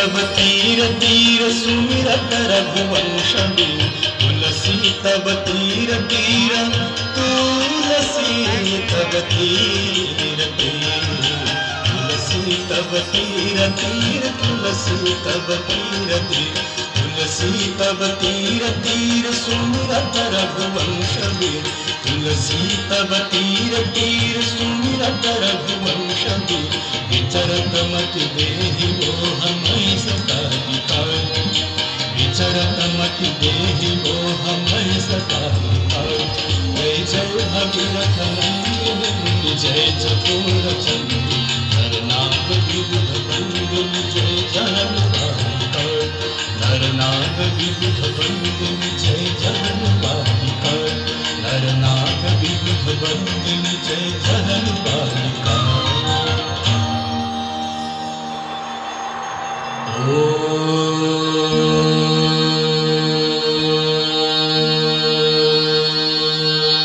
तब तीर तीर सुमिरत रघुवंश बिनु तुलसी तब तीर तीर तुलसी तब तीर तीर तुलसी तब तीर तीर तुलसी तब तीर तीर तुलसी तब तीर तीर सुमिरत रघुवंश बिनु तुलसी तब तीर तीर सुमिरत रघुवंश बिनु विचरत मति देहि मोह मई सताहिका विचरत मति देहि मोह मई सताहिका जय जय भगीरथ नंदिनी जय चकोर चंडी नरनाग विबुध बंदिनी जय जहन बालिका नरनाग विबुध बंदिनी जय जहन बालिका नरनाग विबुध बंदिनी जय जहन बालिका। Oh